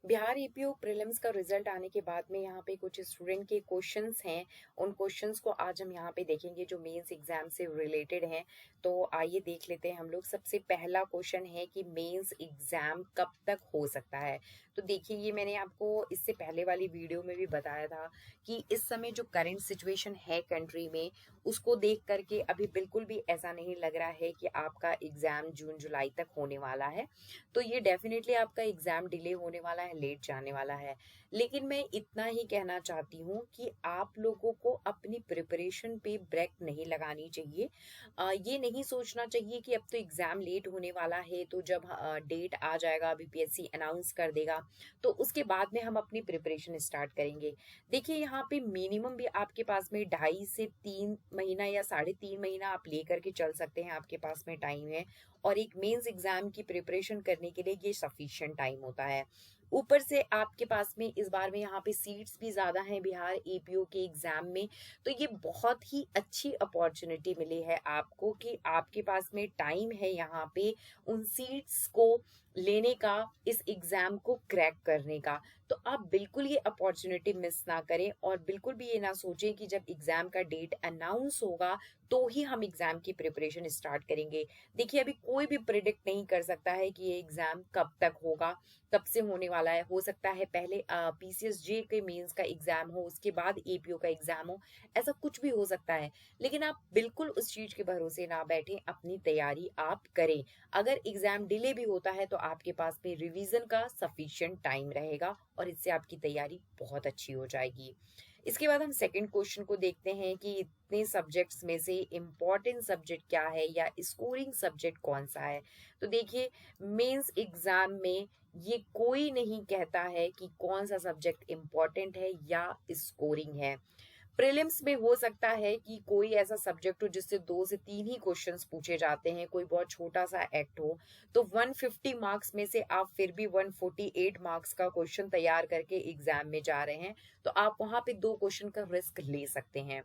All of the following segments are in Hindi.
बिहार ईपीओ प्रीलिम्स का रिजल्ट आने के बाद में यहाँ पे कुछ स्टूडेंट के क्वेश्चंस हैं। उन क्वेश्चंस को आज हम यहाँ पे देखेंगे जो मेंस एग्जाम से रिलेटेड हैं। तो आइए देख लेते हैं हम लोग। सबसे पहला क्वेश्चन है कि मेंस एग्जाम कब तक हो सकता है। तो देखिए, ये मैंने आपको इससे पहले वाली वीडियो में भी बताया था कि इस समय जो करंट सिचुएशन है कंट्री में, उसको देख करके अभी बिल्कुल भी ऐसा नहीं लग रहा है कि आपका एग्जाम जून जुलाई तक होने वाला है। तो ये डेफिनेटली आपका एग्जाम डिले होने वाला है, लेट जाने वाला है। लेकिन मैं इतना ही कहना चाहती हूँ कि आप लोगों को अपनी प्रिपरेशन पे ब्रेक नहीं लगानी चाहिए। ये नहीं सोचना चाहिए कि अब तो एग्जाम लेट होने वाला है, तो जब डेट आ जाएगा, बीपीएससी अनाउंस कर देगा, तो उसके बाद में हम अपनी प्रिपरेशन स्टार्ट करेंगे। देखिए, यहाँ पे मिनिमम भी आपके पास में 2.5 से 3 महीना या 3.5 महीना आप लेकर के चल सकते हैं, आपके पास में टाइम है। और एक मेंस एग्जाम की प्रिपरेशन करने के लिए ये सफिशिएंट टाइम होता है। ऊपर से आपके पास में इस बार में यहाँ पे सीट्स भी ज्यादा हैं बिहार एपीओ के एग्जाम में। तो ये बहुत ही अच्छी अपॉर्चुनिटी मिली है आपको कि आपके पास में टाइम है यहाँ पे उन सीट्स को लेने का, इस एग्जाम को क्रैक करने का। तो आप बिल्कुल ये अपॉर्चुनिटी मिस ना करें और बिल्कुल भी ये ना सोचें कि जब एग्जाम का डेट अनाउंस होगा तो ही हम एग्जाम की प्रिपरेशन स्टार्ट करेंगे। देखिए, अभी कोई भी प्रिडिक्ट नहीं कर सकता है कि ये एग्जाम कब तक होगा, कब से होने वाला है। हो सकता है पहले पीसीएसजे के मेंस का एग्जाम हो, उसके बाद एपीओ का एग्जाम हो, ऐसा कुछ भी हो सकता है। लेकिन आप बिल्कुल उस चीज के भरोसे ना बैठें, अपनी तैयारी आप करें। अगर एग्जाम डिले भी होता है तो आपके पास में रिवीजन का सफिशिएंट टाइम रहेगा और इससे आपकी तैयारी बहुत अच्छी हो जाएगी। इसके बाद हम सेकंड क्वेश्चन को देखते हैं कि इतने सब्जेक्ट्स में से इम्पोर्टेंट सब्जेक्ट क्या है या स्कोरिंग सब्जेक्ट कौन सा है। तो देखिए, मेंस एग्जाम में ये कोई नहीं कहता है कि कौन सा सब्जेक्ट इम्पोर्टेंट है या स्कोरिंग है। प्रीलिम्स में हो सकता है कि कोई ऐसा सब्जेक्ट हो जिससे 2 से 3 ही क्वेश्चंस पूछे जाते हैं, कोई बहुत छोटा सा एक्ट हो, तो 150 मार्क्स में से आप फिर भी 148 मार्क्स का क्वेश्चन तैयार करके एग्जाम में जा रहे हैं, तो आप वहां पे 2 क्वेश्चन का रिस्क ले सकते हैं।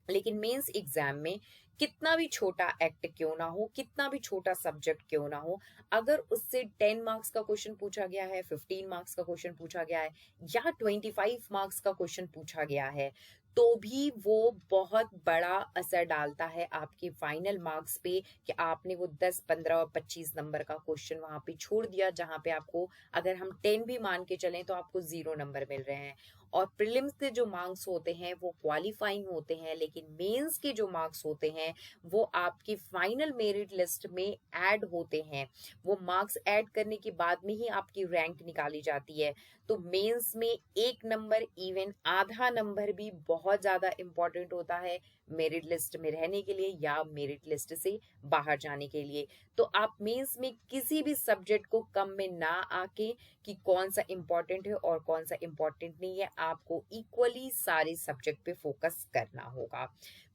लेकिन मेंस एग्जाम में कितना भी छोटा एक्ट क्यों ना हो, कितना भी छोटा सब्जेक्ट क्यों ना हो, अगर उससे 10 मार्क्स का क्वेश्चन पूछा गया है, 15 मार्क्स का क्वेश्चन पूछा गया है या 25 मार्क्स का क्वेश्चन पूछा गया है, तो भी वो बहुत बड़ा असर डालता है आपके फाइनल मार्क्स पे कि आपने वो 10, 15 और 25 नंबर का क्वेश्चन वहां पे छोड़ दिया, जहां पे आपको, अगर हम 10 भी मान के चलें, तो आपको 0 नंबर मिल रहे हैं। और प्रीलिम्स के जो मार्क्स होते हैं वो क्वालिफाइंग होते हैं, लेकिन मेंस के जो मार्क्स होते हैं वो आपकी फाइनल मेरिट लिस्ट में ऐड होते हैं। वो मार्क्स ऐड करने के बाद में ही आपकी रैंक निकाली जाती है। तो मेंस में 1 नंबर, इवन आधा नंबर भी बहुत ज्यादा इंपॉर्टेंट होता है मेरिट लिस्ट में रहने के लिए या मेरिट लिस्ट से बाहर जाने के लिए। तो आप मेंस में किसी भी सब्जेक्ट को कम में ना आके कि कौन सा इंपॉर्टेंट है और कौन सा इंपॉर्टेंट नहीं है, आपको इक्वली सारे सब्जेक्ट पे फोकस करना होगा।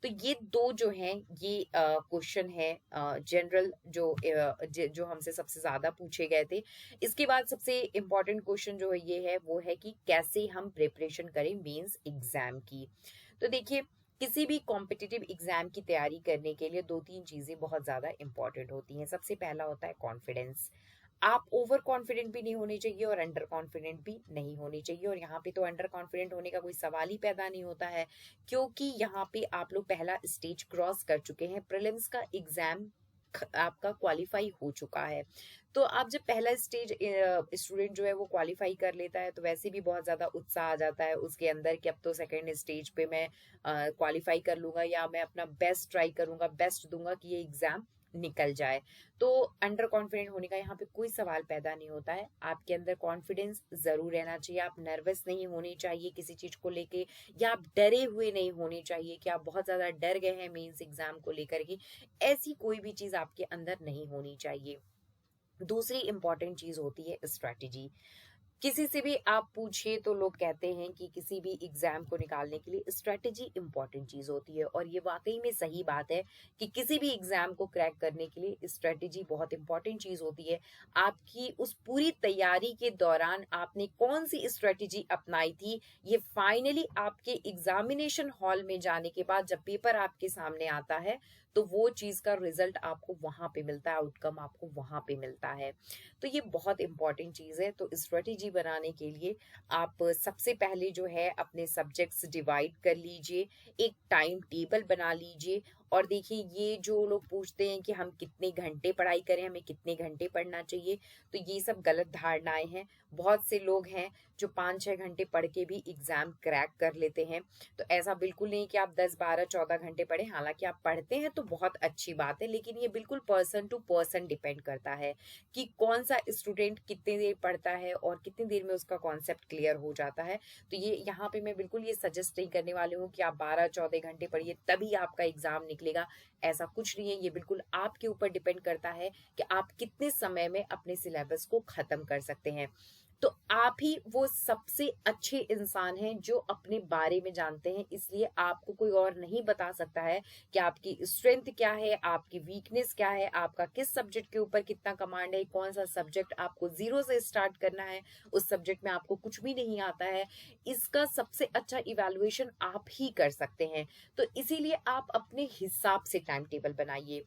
तो ये दो जो हैं, ये क्वेश्चन है जनरल, जो हमसे सबसे ज्यादा पूछे गए थे। इसके बाद सबसे इंपॉर्टेंट क्वेश्चन जो है ये है, वो है कि कैसे हम प्रिपरेशन करें मेंस एग्जाम की। तो देखिए, किसी भी कॉम्पिटिटिव एग्जाम की तैयारी करने के लिए 2-3 चीजें बहुत ज्यादा इंपॉर्टेंट होती हैं। सबसे पहला होता है कॉन्फिडेंस। आप ओवर कॉन्फिडेंट भी नहीं होनी चाहिए और अंडर कॉन्फिडेंट भी नहीं होनी चाहिए। और यहाँ पे तो अंडर कॉन्फिडेंट होने का कोई सवाल ही पैदा नहीं होता है, क्योंकि यहाँ पे आप लोग पहला स्टेज क्रॉस कर चुके हैं। प्रीलिम्स का एग्जाम आपका क्वालिफाई हो चुका है। तो आप जब पहला स्टेज स्टूडेंट जो है वो क्वालिफाई कर लेता है, तो वैसे भी बहुत ज्यादा उत्साह आ जाता है उसके अंदर कि अब तो सेकंड स्टेज पे मैं क्वालिफाई कर लूंगा या मैं अपना बेस्ट ट्राई करूंगा, बेस्ट दूंगा कि ये एग्जाम निकल जाए। तो अंडर कॉन्फिडेंट होने का यहाँ पे कोई सवाल पैदा नहीं होता है। आपके अंदर कॉन्फिडेंस जरूर रहना चाहिए। आप नर्वस नहीं होनी चाहिए किसी चीज को लेके, या आप डरे हुए नहीं होने चाहिए कि आप बहुत ज्यादा डर गए हैं मेंस एग्जाम को लेकर के। ऐसी कोई भी चीज आपके अंदर नहीं होनी चाहिए। दूसरी इंपॉर्टेंट चीज होती है स्ट्रेटेजी। किसी से भी आप पूछिए तो लोग कहते हैं कि किसी भी एग्जाम को निकालने के लिए स्ट्रेटेजी इंपॉर्टेंट चीज होती है, और ये वाकई में सही बात है कि किसी भी एग्जाम को क्रैक करने के लिए स्ट्रेटेजी बहुत इंपॉर्टेंट चीज होती है। आपकी उस पूरी तैयारी के दौरान आपने कौन सी स्ट्रेटेजी अपनाई थी, ये फाइनली आपके एग्जामिनेशन हॉल में जाने के बाद जब पेपर आपके सामने आता है, तो वो चीज का रिजल्ट आपको वहां पे मिलता है, आउटकम आपको वहां पे मिलता है। तो ये बहुत इंपॉर्टेंट चीज है। तो स्ट्रेटेजी बनाने के लिए आप सबसे पहले जो है अपने सब्जेक्ट्स डिवाइड कर लीजिए, एक टाइम टेबल बना लीजिए। और देखिए, ये जो लोग पूछते हैं कि हम कितने घंटे पढ़ाई करें, हमें कितने घंटे पढ़ना चाहिए, तो ये सब गलत धारणाएं हैं। बहुत से लोग हैं जो 5-6 घंटे पढ़ के भी एग्जाम क्रैक कर लेते हैं। तो ऐसा बिल्कुल नहीं कि आप 10-12-14 घंटे पढ़ें। हालांकि आप पढ़ते हैं तो बहुत अच्छी बात है, लेकिन ये बिल्कुल पर्सन टू पर्सन डिपेंड करता है कि कौन सा स्टूडेंट कितनी देर पढ़ता है और कितनी देर में उसका कॉन्सेप्ट क्लियर हो जाता है। तो ये यहाँ पे मैं बिल्कुल ये सजेस्ट नहीं करने वाली हूँ कि आप 12-14 घंटे पढ़िए तभी आपका एग्जाम निकलेगा। ऐसा कुछ नहीं है। ये बिल्कुल आपके ऊपर डिपेंड करता है कि आप कितने समय में अपने सिलेबस को खत्म कर सकते हैं। तो आप ही वो सबसे अच्छे इंसान हैं जो अपने बारे में जानते हैं, इसलिए आपको कोई और नहीं बता सकता है कि आपकी स्ट्रेंथ क्या है, आपकी वीकनेस क्या है, आपका किस सब्जेक्ट के ऊपर कितना कमांड है, कौन सा सब्जेक्ट आपको जीरो से स्टार्ट करना है, उस सब्जेक्ट में आपको कुछ भी नहीं आता है। इसका सबसे अच्छा इवैल्यूएशन आप ही कर सकते हैं। तो इसीलिए आप अपने हिसाब से टाइम टेबल बनाइए।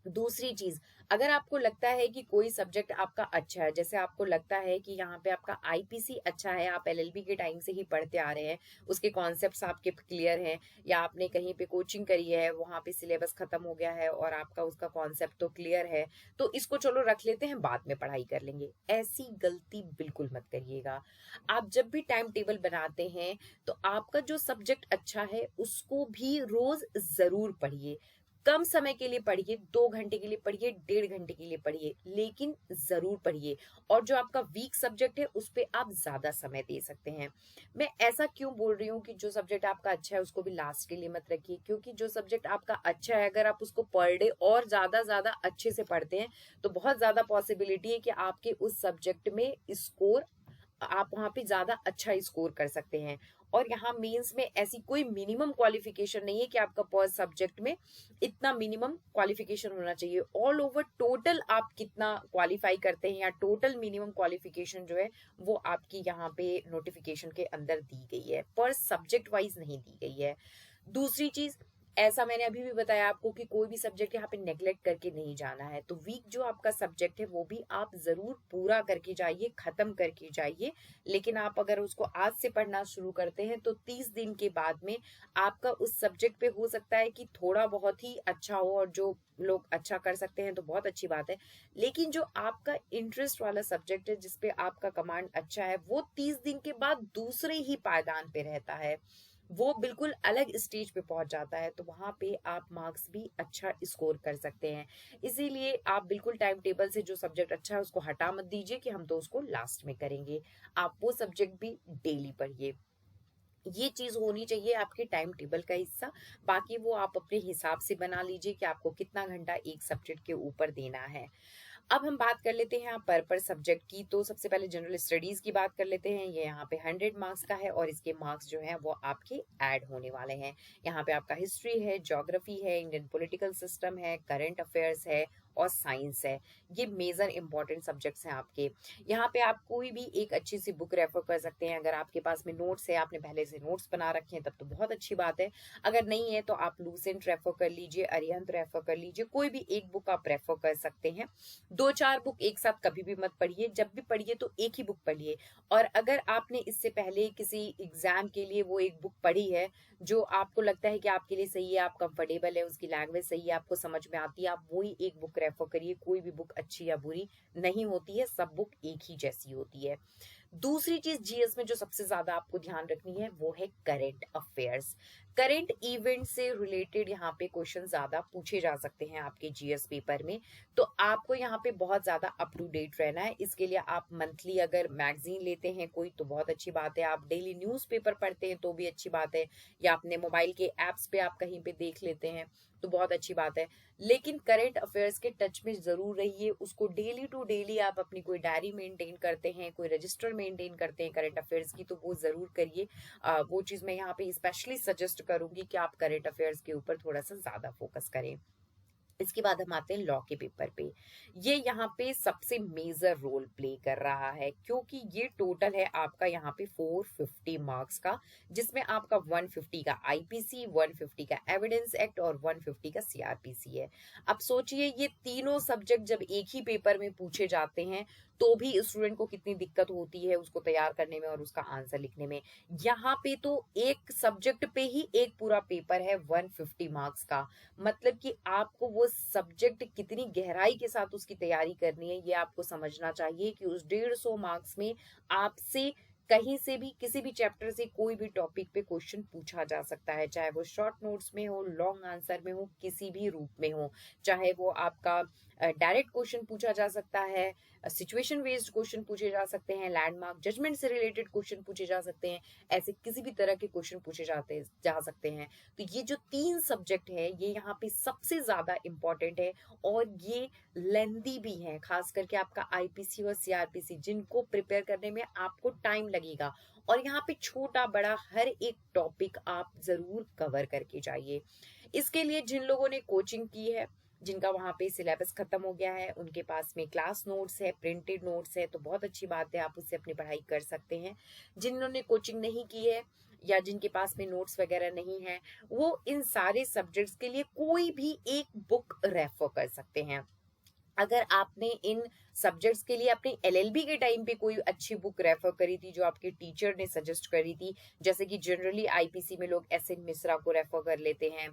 दूसरी चीज, अगर आपको लगता है कि कोई सब्जेक्ट आपका अच्छा है, जैसे आपको लगता है कि यहाँ पे आपका आईपीसी अच्छा है, आप एलएलबी के टाइम से ही पढ़ते आ रहे हैं, उसके कॉन्सेप्ट्स आपके क्लियर हैं, या आपने कहीं पे कोचिंग करी है, वहां पे सिलेबस खत्म हो गया है और आपका उसका कॉन्सेप्ट तो क्लियर है, तो इसको चलो रख लेते हैं, बाद में पढ़ाई कर लेंगे। ऐसी गलती बिल्कुल मत करिएगा। आप जब भी टाइम टेबल बनाते हैं तो आपका जो सब्जेक्ट अच्छा है उसको भी रोज जरूर पढ़िए। कम समय के लिए पढ़िए, 2 घंटे के लिए पढ़िए, 1.5 घंटे के लिए पढ़िए, लेकिन जरूर पढ़िए। और जो आपका वीक सब्जेक्ट है उस पे आप ज्यादा समय दे सकते हैं। मैं ऐसा क्यों बोल रही हूँ कि जो सब्जेक्ट आपका अच्छा है उसको भी लास्ट के लिए मत रखिए, क्योंकि जो सब्जेक्ट आपका अच्छा है अगर आप उसको पर डे और ज्यादा अच्छे से पढ़ते हैं तो बहुत ज्यादा पॉसिबिलिटी है कि आपके उस सब्जेक्ट में स्कोर, आप वहां पे ज्यादा अच्छा स्कोर कर सकते हैं। और यहाँ मेंस में ऐसी कोई मिनिमम क्वालिफिकेशन नहीं है कि आपका पर सब्जेक्ट में इतना मिनिमम क्वालिफिकेशन होना चाहिए। ऑल ओवर टोटल आप कितना क्वालिफाई करते हैं या टोटल मिनिमम क्वालिफिकेशन जो है वो आपकी यहाँ पे नोटिफिकेशन के अंदर दी गई है, पर सब्जेक्ट वाइज नहीं दी गई है। दूसरी चीज, ऐसा मैंने अभी भी बताया आपको कि कोई भी सब्जेक्ट यहाँ पे नेग्लेक्ट करके नहीं जाना है। तो वीक जो आपका सब्जेक्ट है वो भी आप जरूर पूरा करके जाइए, खत्म करके जाइए। लेकिन आप अगर उसको आज से पढ़ना शुरू करते हैं तो 30 दिन के बाद में आपका उस सब्जेक्ट पे हो सकता है कि थोड़ा बहुत ही अच्छा हो, और जो लोग अच्छा कर सकते हैं तो बहुत अच्छी बात है। लेकिन जो आपका इंटरेस्ट वाला सब्जेक्ट है जिसपे आपका कमांड अच्छा है, वो 30 दिन के बाद दूसरे ही पायदान पे रहता है, वो बिल्कुल अलग स्टेज पे पहुंच जाता है। तो वहां पे आप मार्क्स भी अच्छा स्कोर कर सकते हैं। इसीलिए आप बिल्कुल टाइम टेबल से जो सब्जेक्ट अच्छा है उसको हटा मत दीजिए कि हम तो उसको लास्ट में करेंगे। आप वो सब्जेक्ट भी डेली पढ़िए। ये चीज होनी चाहिए आपके टाइम टेबल का हिस्सा। बाकी वो आप अपने हिसाब से बना लीजिए कि आपको कितना घंटा एक सब्जेक्ट के ऊपर देना है। अब हम बात कर लेते हैं यहाँ पर सब्जेक्ट की। तो सबसे पहले जनरल स्टडीज की बात कर लेते हैं। ये यहाँ पे 100 मार्क्स का है और इसके मार्क्स जो है वो आपके ऐड होने वाले हैं। यहाँ पे आपका हिस्ट्री है, ज्योग्राफी है, इंडियन पॉलिटिकल सिस्टम है, करंट अफेयर्स है और साइंस है। ये मेजर इंपॉर्टेंट सब्जेक्ट्स हैं आपके। यहाँ पे आप कोई भी एक अच्छी सी बुक रेफर कर सकते हैं। अगर आपके पास में नोट्स है, आपने पहले से नोट्स बना रखे हैं, तब तो बहुत अच्छी बात है। अगर नहीं है तो आप लूसेंट रेफर कर लीजिए, अरिहंत रेफर कर लीजिए, कोई भी एक बुक आप रेफर कर सकते हैं। 2-4 बुक एक साथ कभी भी मत पढ़िए, जब भी पढ़िए तो एक ही बुक पढ़िए। और अगर आपने इससे पहले किसी एग्जाम के लिए वो एक बुक पढ़ी है जो आपको लगता है कि आपके लिए सही है, आप कंफर्टेबल है, उसकी लैंग्वेज सही है, आपको समझ में आती है, आप वही एक बुक रेफर करिए। कोई भी बुक अच्छी या बुरी नहीं होती है, सब बुक एक ही जैसी होती है। दूसरी चीज, जीएस में जो सबसे ज्यादा आपको ध्यान रखनी है वो है करंट अफेयर्स। करंट इवेंट से रिलेटेड यहाँ पे क्वेश्चन ज्यादा पूछे जा सकते हैं आपके जीएस पेपर में। तो आपको यहाँ पे बहुत ज्यादा अप टू डेट रहना है। इसके लिए आप मंथली अगर मैगजीन लेते हैं कोई तो बहुत अच्छी बात है, आप डेली न्यूज़पेपर पढ़ते हैं तो भी अच्छी बात है, या अपने मोबाइल के एप्स पे आप कहीं पे देख लेते हैं तो बहुत अच्छी बात है। लेकिन करंट अफेयर्स के टच में जरूर रहिए। उसको डेली टू डेली आप अपनी कोई डायरी मेंटेन करते हैं, कोई रजिस्टर मेंटेन करते हैं करंट अफेयर्स की, तो वो जरूर करिए। वो चीज मैं यहाँ पे स्पेशली सजेस्ट करूंगी कि आप करंट अफेयर्स के ऊपर थोड़ा सा ज्यादा फोकस करें। इसके बाद हम आते हैं लॉ के पेपर पे। ये यहाँ पे सबसे मेजर रोल प्ले कर रहा है, क्योंकि ये टोटल है आपका यहाँ पे 450 मार्क्स का, जिसमें आपका 150 का आईपीसी, 150 का एविडेंस एक्ट और 150 का सीआरपीसी है। अब सोचिए ये तीनों सब्जेक्ट जब एक ही पेपर में पूछे जाते हैं तो भी स्टूडेंट को कितनी दिक्कत होती है उसको तैयार करने में और उसका आंसर लिखने में। यहाँ पे तो एक सब्जेक्ट पे ही एक पूरा पेपर है 150 मार्क्स का। मतलब कि आपको वो सब्जेक्ट कितनी गहराई के साथ उसकी तैयारी करनी है, ये आपको समझना चाहिए कि उस 150 मार्क्स में आपसे कहीं से भी किसी भी चैप्टर से कोई भी टॉपिक पे क्वेश्चन पूछा जा सकता है, चाहे वो शॉर्ट नोट्स में हो, लॉन्ग आंसर में हो, किसी भी रूप में हो। चाहे वो आपका डायरेक्ट क्वेश्चन पूछा जा सकता है, सिचुएशन बेस्ड क्वेश्चन पूछे जा सकते हैं, लैंडमार्क जजमेंट से रिलेटेड क्वेश्चन पूछे जा सकते हैं, ऐसे किसी भी तरह के क्वेश्चन पूछे जा सकते हैं। तो ये जो तीन सब्जेक्ट है ये यहाँ पे सबसे ज्यादा इंपॉर्टेंट है और ये लेंदी भी है, खास करके आपका आईपीसी और सीआरपीसी जिनको प्रिपेयर करने में आपको टाइम लगेगा। और यहाँ पे छोटा बड़ा हर एक टॉपिक आप जरूर कवर करके जाइए। इसके लिए जिन लोगों ने कोचिंग की है, जिनका वहां पे सिलेबस खत्म हो गया है, उनके पास में क्लास नोट्स है, प्रिंटेड नोट्स है, तो बहुत अच्छी बात है, आप उससे अपनी पढ़ाई कर सकते हैं। जिन्होंने कोचिंग नहीं की है या जिनके पास में नोट्स वगैरह नहीं है, वो इन सारे सब्जेक्ट्स के लिए कोई भी एक बुक रेफर कर सकते हैं। अगर आपने इन सब्जेक्ट्स के लिए अपने एलएलबी के टाइम पे कोई अच्छी बुक रेफर करी थी जो आपके टीचर ने सजेस्ट करी थी, जैसे कि जनरली आईपीसी में लोग एसएन मिश्रा को रेफर कर लेते हैं,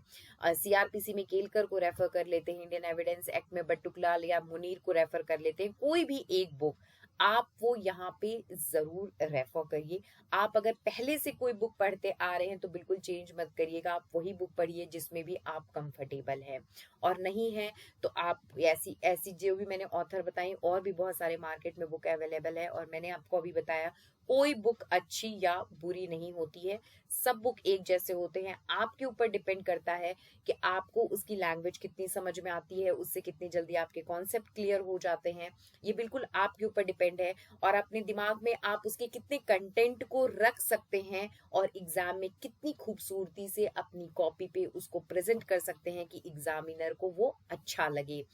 सीआरपीसी में केलकर को रेफर कर लेते हैं, इंडियन एविडेंस एक्ट में बटुकलाल या मुनीर को रेफर कर लेते हैं, कोई भी एक बुक आप वो यहाँ पे जरूर रेफर करिए। आप अगर पहले से कोई बुक पढ़ते आ रहे हैं तो बिल्कुल चेंज मत करिएगा, आप वही बुक पढ़िए जिसमें भी आप कंफर्टेबल है। और नहीं है तो आप ऐसी ऐसी जो भी मैंने ऑथर बताई, और भी बहुत सारे मार्केट में बुक अवेलेबल है, और मैंने आपको अभी बताया कोई बुक अच्छी या बुरी नहीं होती है, सब बुक एक जैसे होते हैं। आपके ऊपर डिपेंड करता है कि आपको उसकी लैंग्वेज कितनी समझ में आती है, उससे कितनी जल्दी आपके कॉन्सेप्ट क्लियर हो जाते हैं, ये बिल्कुल आपके ऊपर डिपेंड है। और अपने दिमाग में आप उसके कितने कंटेंट को रख सकते हैं और एग्जाम में कितनी खूबसूरती से अपनी कॉपी पे उसको प्रेजेंट कर सकते हैं कि एग्जामिनर को वो अच्छा लगे।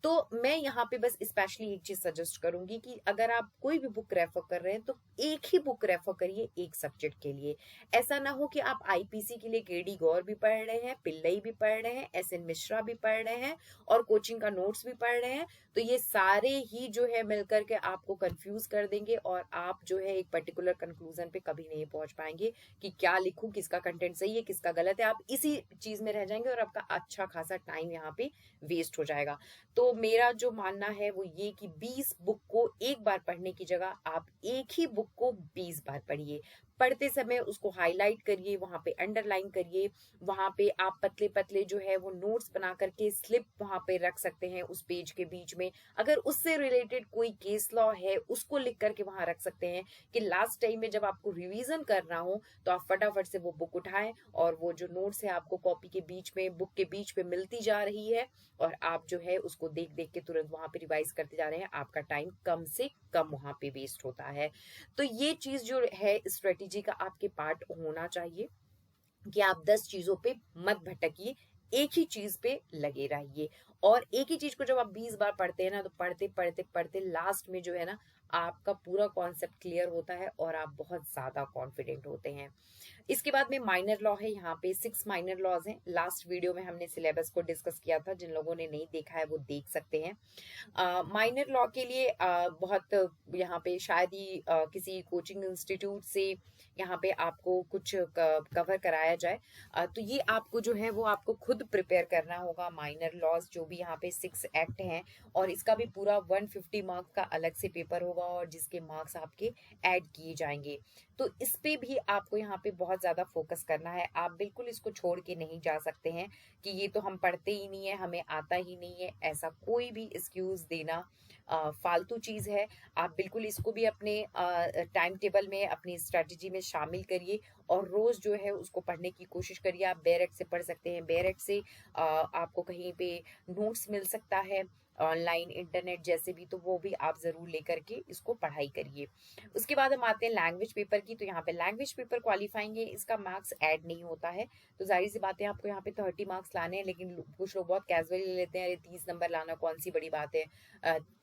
तो मैं यहाँ पे बस स्पेशली एक चीज सजेस्ट करूंगी कि अगर आप कोई भी बुक रेफर कर रहे हैं तो एक ही बुक रेफर करिए एक सब्जेक्ट के लिए। ऐसा ना हो कि आप आईपीसी के लिए केडी गौर भी पढ़ रहे हैं, पिल्लई भी पढ़ रहे हैं, एसएन मिश्रा भी पढ़ रहे हैं और कोचिंग का नोट्स भी पढ़ रहे हैं, तो ये सारे ही जो है मिलकर के आपको कंफ्यूज कर देंगे और आप जो है एक पर्टिकुलर कंक्लूजन पे कभी नहीं पहुंच पाएंगे कि क्या लिखूं, किसका कंटेंट सही है, किसका गलत है। आप इसी चीज में रह जाएंगे और आपका अच्छा खासा टाइम यहाँ पे वेस्ट हो जाएगा। तो मेरा जो मानना है वो ये कि 20 बुक को एक बार पढ़ने की जगह आप एक ही बुक को 20 बार पढ़िए। पढ़ते समय उसको हाईलाइट करिए, वहां पे अंडरलाइन करिए, वहां पे आप पतले पतले जो है वो नोट्स बना करके स्लिप वहां पे रख सकते हैं उस पेज के बीच में। अगर उससे रिलेटेड कोई केस लॉ है उसको लिख करके वहां रख सकते हैं कि लास्ट टाइम में जब आपको रिवीजन करना हो तो आप फटाफट से वो बुक उठाएं और वो जो नोट्स है आपको कॉपी के बीच में, बुक के बीच में मिलती जा रही है और आप जो है उसको देख देख के तुरंत वहां पे रिवाइज करते जा रहे हैं, आपका टाइम कम से कम वहां पे वेस्ट होता है। तो ये चीज जो है स्ट्रेटेजी का आपके पार्ट होना चाहिए कि आप 10 चीजों पे मत भटकिए, एक ही चीज पे लगे रहिए। और एक ही चीज को जब आप 20 बार पढ़ते हैं ना, तो पढ़ते पढ़ते पढ़ते लास्ट में जो है ना आपका पूरा कॉन्सेप्ट क्लियर होता है और आप बहुत ज्यादा कॉन्फिडेंट होते हैं। इसके बाद में माइनर लॉ है, यहाँ पे 6 माइनर लॉज हैं। लास्ट वीडियो में हमने सिलेबस को डिस्कस किया था, जिन लोगों ने नहीं देखा है वो देख सकते हैं। माइनर लॉ के लिए बहुत यहाँ पे शायद ही किसी कोचिंग इंस्टीट्यूट से यहाँ पे आपको कुछ कवर कराया जाए, तो ये आपको जो है वो आपको खुद प्रिपेयर करना होगा। माइनर लॉज जो भी यहाँ पे 6 एक्ट हैं और इसका भी पूरा 150 मार्क्स का अलग से पेपर होगा और जिसके मार्क्स आपके ऐड किए जाएंगे। तो इस पे भी आपको यहाँ पे बहुत ज्यादा फोकस करना है। आप बिल्कुल इसको छोड़ के नहीं जा सकते हैं कि ये तो हम पढ़ते ही नहीं है, हमें आता ही नहीं है, ऐसा कोई भी एक्सक्यूज देना फालतू चीज है। आप बिल्कुल इसको भी अपने टाइम टेबल में, अपनी स्ट्रेटेजी में शामिल करिए और रोज जो है उसको पढ़ने की कोशिश करिए। आप बेरेट से पढ़ सकते हैं, बेरेट से आपको कहीं पे नोट्स मिल सकता है, ऑनलाइन इंटरनेट जैसे भी, तो वो भी आप जरूर लेकर के इसको पढ़ाई करिए। उसके बाद हम आते हैं लैंग्वेज पेपर की। तो यहाँ पे लैंग्वेज पेपर क्वालिफाइंग है, इसका मार्क्स ऐड नहीं होता है, तो जाहिर सी बात है आपको यहाँ पे 30 मार्क्स लाने हैं, लेकिन कुछ लोग बहुत कैजुअली ले लेते हैं, अरे 30 नंबर लाना कौन सी बड़ी बात है,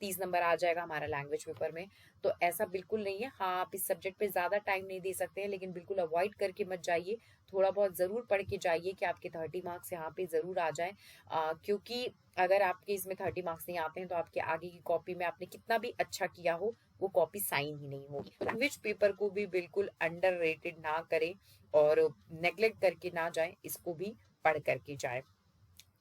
30 नंबर आ जाएगा हमारा लैंग्वेज पेपर में। तो ऐसा बिल्कुल नहीं है। हाँ, आप इस सब्जेक्ट पे ज्यादा टाइम नहीं दे सकते हैं, लेकिन बिल्कुल अवॉइड करके मत जाइए, थोड़ा बहुत जरूर पढ़ के जाइए कि आपके 30 मार्क्स यहाँ पे जरूर आ जाए, क्योंकि अगर आपके इसमें 30 मार्क्स नहीं आते हैं तो आपके आगे की कॉपी में आपने कितना भी अच्छा किया हो, वो कॉपी साइन ही नहीं होगी। लैंग्वेज पेपर को भी बिल्कुल अंडररेटेड ना करें और नेग्लेक्ट करके ना जाएं, इसको भी पढ़ करके जाएं।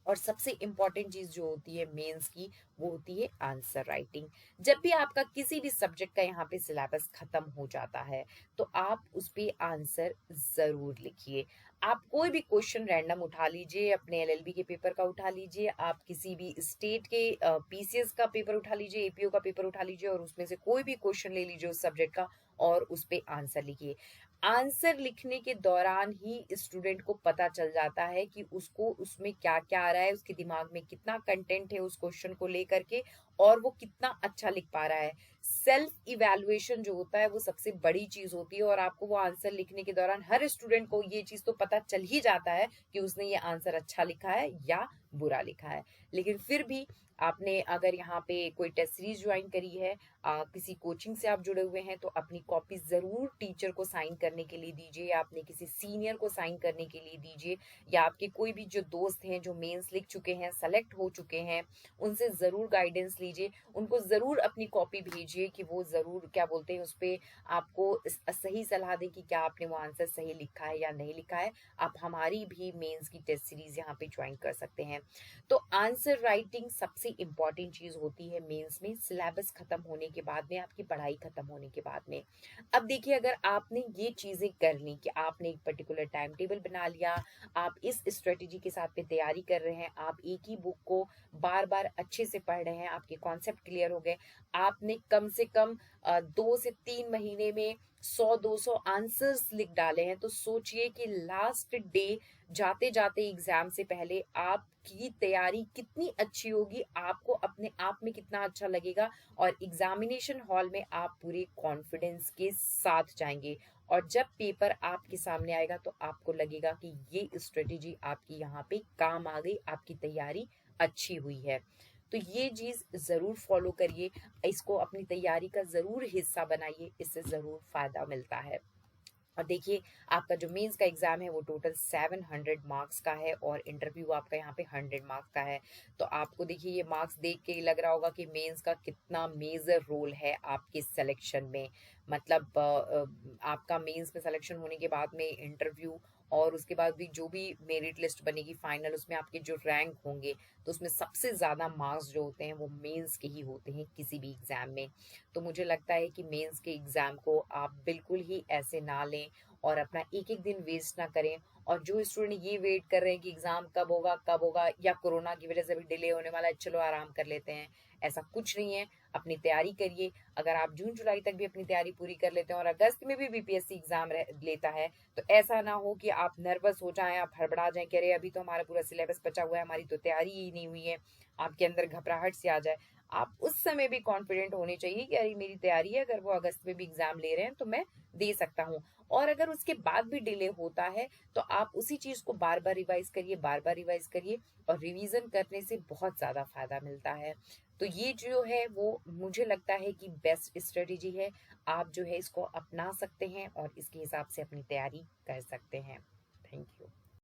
और सबसे इंपॉर्टेंट चीज जो होती है मेंस की, वो होती है आंसर राइटिंग। जब भी आपका किसी भी सब्जेक्ट का यहाँ पे सिलेबस खत्म हो जाता है, तो आप उस पे आंसर जरूर लिखिए। आप कोई भी क्वेश्चन रैंडम उठा लीजिए, अपने एलएलबी के पेपर का उठा लीजिए, आप किसी भी स्टेट के पीसीएस का पेपर उठा लीजिए, एपीओ का पेपर उठा लीजिए, और उसमें से कोई भी क्वेश्चन ले लीजिए उस सब्जेक्ट का, और उस पे आंसर लिखिए। आंसर लिखने के दौरान ही स्टूडेंट को पता चल जाता है कि उसको उसमें क्या क्या आ रहा है, उसके दिमाग में कितना कंटेंट है उस क्वेश्चन को लेकर के, और वो कितना अच्छा लिख पा रहा है। सेल्फ इवैल्यूएशन जो होता है वो सबसे बड़ी चीज होती है, और आपको वो आंसर लिखने के दौरान हर स्टूडेंट को ये चीज तो पता चल ही जाता है कि उसने ये आंसर अच्छा लिखा है या बुरा लिखा है। लेकिन फिर भी आपने अगर यहाँ पे कोई टेस्ट सीरीज ज्वाइन करी है, किसी कोचिंग से आप जुड़े हुए हैं, तो अपनी कॉपी जरूर टीचर को साइन करने के लिए दीजिए, या अपने किसी सीनियर को साइन करने के लिए दीजिए, या आपके कोई भी जो दोस्त हैं जो मेंस लिख चुके हैं, सेलेक्ट हो चुके हैं, उनसे जरूर गाइडेंस लीजिए। उनको जरूर अपनी कॉपी भेजिए कि वो जरूर क्या बोलते हैं उस पर आपको सही सलाह दें कि क्या आपने वो आंसर सही लिखा है या नहीं लिखा है। आप हमारी भी मेंस की टेस्ट सीरीज यहाँ पे ज्वाइन कर सकते हैं। तो आंसर राइटिंग सबसे इंपॉर्टेंट चीज होती है मेंस में, सिलेबस खत्म होने के बाद में, आपकी पढ़ाई खत्म होने के बाद में। अब देखिए, अगर आपने ये चीजें कर ली कि आपने एक पर्टिकुलर टाइम टेबल बना लिया, आप इस स्ट्रेटेजी के साथ में तैयारी कर रहे हैं, आप एक ही बुक को बार बार अच्छे से पढ़ रहे हैं, आपके कॉन्सेप्ट क्लियर हो गए, आपने कम से कम 2 से 3 महीने में 100-200 आंसर्स लिख डाले हैं, तो सोचिए कि लास्ट डे जाते जाते एग्जाम से पहले आपकी तैयारी कितनी अच्छी होगी, आपको अपने आप में कितना अच्छा लगेगा, और एग्जामिनेशन हॉल में आप पूरे कॉन्फिडेंस के साथ जाएंगे। और जब पेपर आपके सामने आएगा तो आपको लगेगा कि ये स्ट्रेटेजी आपकी यहाँ पे काम आ गई, आपकी तैयारी अच्छी हुई है। तो ये चीज जरूर फॉलो करिए, इसको अपनी तैयारी का जरूर हिस्सा बनाइए, इससे जरूर फायदा मिलता है। और देखिए, आपका जो मेंस का एग्जाम है वो टोटल 700 मार्क्स का है, और इंटरव्यू आपका यहाँ पे 100 मार्क्स का है। तो आपको देखिए ये मार्क्स देख के लग रहा होगा कि मेंस का कितना मेजर रोल है आपके सिलेक्शन में। मतलब आपका मेंस में सिलेक्शन होने के बाद में इंटरव्यू, और उसके बाद भी जो भी मेरिट लिस्ट बनेगी फाइनल, उसमें आपके जो रैंक होंगे, तो उसमें सबसे ज्यादा मार्क्स जो होते हैं वो मेंस के ही होते हैं किसी भी एग्जाम में। तो मुझे लगता है कि मेंस के एग्जाम को आप बिल्कुल ही ऐसे ना लें, और अपना एक एक दिन वेस्ट ना करें। और जो स्टूडेंट ये वेट कर रहे हैं कि एग्जाम कब होगा, या कोरोना की वजह से भी डिले होने वाला है, चलो आराम कर लेते हैं, ऐसा कुछ नहीं है। अपनी तैयारी करिए। अगर आप जून जुलाई तक भी अपनी तैयारी पूरी कर लेते हैं और अगस्त में भी बीपीएससी एग्जाम लेता है, तो ऐसा ना हो कि आप नर्वस हो जाएं, आप हड़बड़ा जाएं कि अरे अभी तो हमारा पूरा सिलेबस बचा हुआ है, हमारी तो तैयारी ही नहीं हुई है, आपके अंदर घबराहट से आ जाए। आप उस समय भी कॉन्फिडेंट होने चाहिए कि अरे मेरी तैयारी है, अगर वो अगस्त में भी एग्जाम ले रहे हैं तो मैं दे सकता हूँ। और अगर उसके बाद भी डिले होता है, तो आप उसी चीज को बार बार रिवाइज करिए, बार बार रिवाइज करिए, और रिवीजन करने से बहुत ज्यादा फायदा मिलता है। तो ये जो है वो मुझे लगता है कि बेस्ट स्ट्रेटेजी है। आप जो है इसको अपना सकते हैं और इसके हिसाब से अपनी तैयारी कर सकते हैं। Thank you.